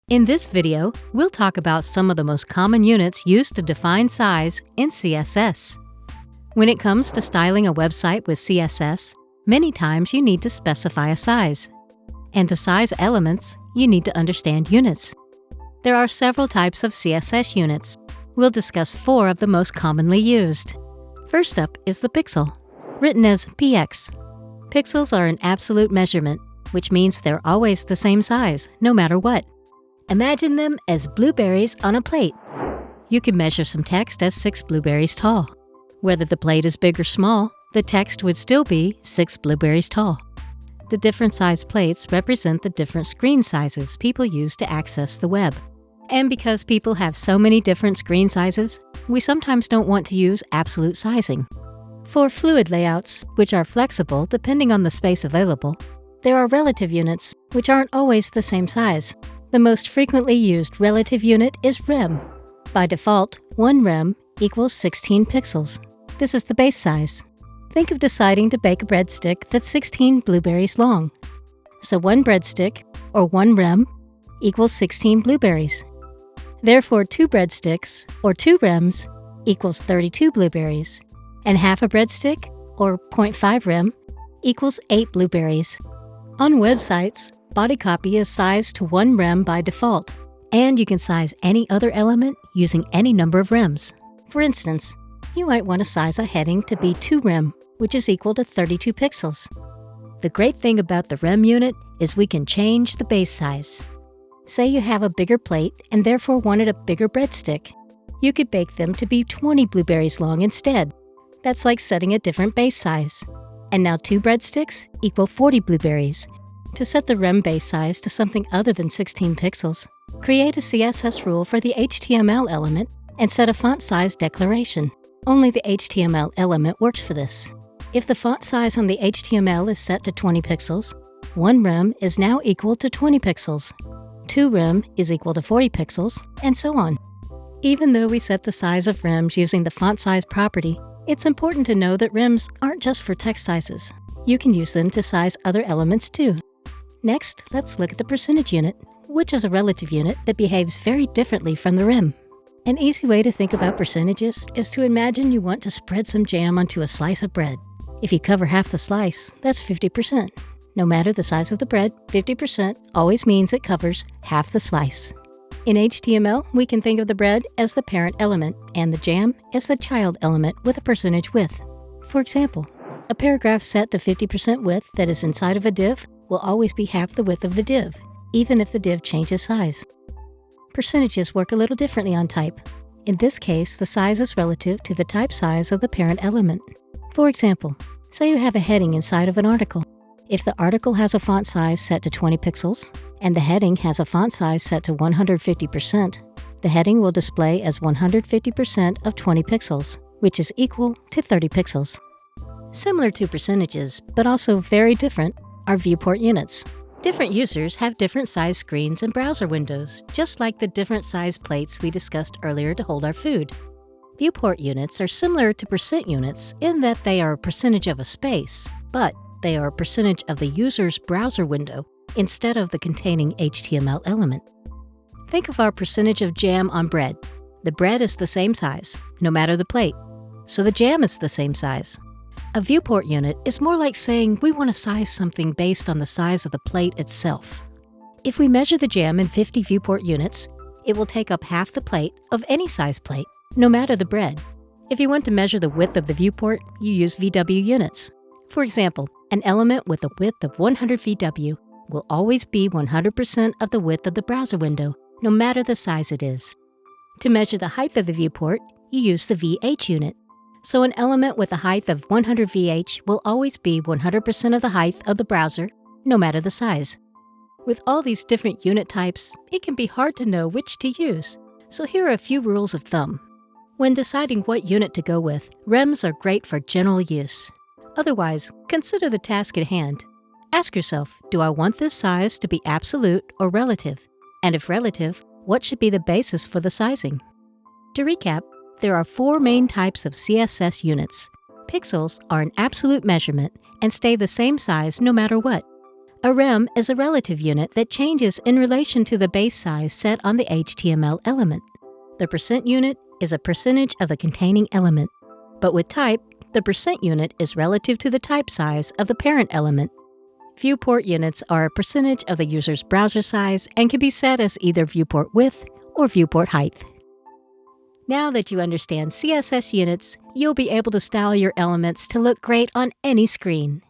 In this video, we'll talk about some of the most common units used to define size in CSS. When it comes to styling a website with CSS, many times you need to specify a size. And to size elements, you need to understand units. There are several types of CSS units. We'll discuss 4 of the most commonly used. First up is the pixel, written as px. Pixels are an absolute measurement, which means they're always the same size, no matter what. Imagine them as blueberries on a plate. You can measure some text as 6 blueberries tall. Whether the plate is big or small, the text would still be 6 blueberries tall. The different size plates represent the different screen sizes people use to access the web. And because people have so many different screen sizes, we sometimes don't want to use absolute sizing. For fluid layouts, which are flexible depending on the space available, there are relative units, which aren't always the same size. The most frequently used relative unit is rem. By default, 1 rem equals 16 pixels. This is the base size. Think of deciding to bake a breadstick that's 16 blueberries long. So 1 breadstick, or 1 rem, equals 16 blueberries. Therefore, 2 breadsticks, or 2 rems, equals 32 blueberries. And half a breadstick, or 0.5 rem, equals 8 blueberries. On websites, body copy is sized to 1 rem by default, and you can size any other element using any number of rems. For instance, you might want to size a heading to be 2 rem, which is equal to 32 pixels. The great thing about the rem unit is we can change the base size. Say you have a bigger plate and therefore wanted a bigger breadstick. You could bake them to be 20 blueberries long instead. That's like setting a different base size. And now 2 breadsticks equal 40 blueberries. To set the rem base size to something other than 16 pixels, create a CSS rule for the HTML element and set a font size declaration. Only the HTML element works for this. If the font size on the HTML is set to 20 pixels, 1 rem is now equal to 20 pixels. 2 rem is equal to 40 pixels, and so on. Even though we set the size of rems using the font size property, it's important to know that rems aren't just for text sizes. You can use them to size other elements too. Next, let's look at the percentage unit, which is a relative unit that behaves very differently from the rem. An easy way to think about percentages is to imagine you want to spread some jam onto a slice of bread. If you cover half the slice, that's 50%. No matter the size of the bread, 50% always means it covers half the slice. In HTML, we can think of the bread as the parent element and the jam as the child element with a percentage width. For example, a paragraph set to 50% width that is inside of a div will always be half the width of the div, even if the div changes size. Percentages work a little differently on type. In this case, the size is relative to the type size of the parent element. For example, say you have a heading inside of an article. If the article has a font size set to 20 pixels, and the heading has a font size set to 150%, the heading will display as 150% of 20 pixels, which is equal to 30 pixels. Similar to percentages, but also very different, are viewport units. Different users have different size screens and browser windows, just like the different size plates we discussed earlier to hold our food. Viewport units are similar to percent units in that they are a percentage of a space, but they are a percentage of the user's browser window instead of the containing HTML element. Think of our percentage of jam on bread. The bread is the same size, no matter the plate, so the jam is the same size. A viewport unit is more like saying we want to size something based on the size of the plate itself. If we measure the jam in 50 viewport units, it will take up half the plate of any size plate, no matter the bread. If you want to measure the width of the viewport, you use VW units. For example, an element with a width of 100 VW will always be 100% of the width of the browser window, no matter the size it is. To measure the height of the viewport, you use the VH unit. So an element with a height of 100 VH will always be 100% of the height of the browser, no matter the size. With all these different unit types, it can be hard to know which to use. So here are a few rules of thumb. When deciding what unit to go with, rems are great for general use. Otherwise, consider the task at hand. Ask yourself, do I want this size to be absolute or relative? And if relative, what should be the basis for the sizing? To recap, there are 4 main types of CSS units. Pixels are an absolute measurement and stay the same size no matter what. A rem is a relative unit that changes in relation to the base size set on the HTML element. The percent unit is a percentage of the containing element. But with type, the percent unit is relative to the type size of the parent element. Viewport units are a percentage of the user's browser size and can be set as either viewport width or viewport height. Now that you understand CSS units, you'll be able to style your elements to look great on any screen.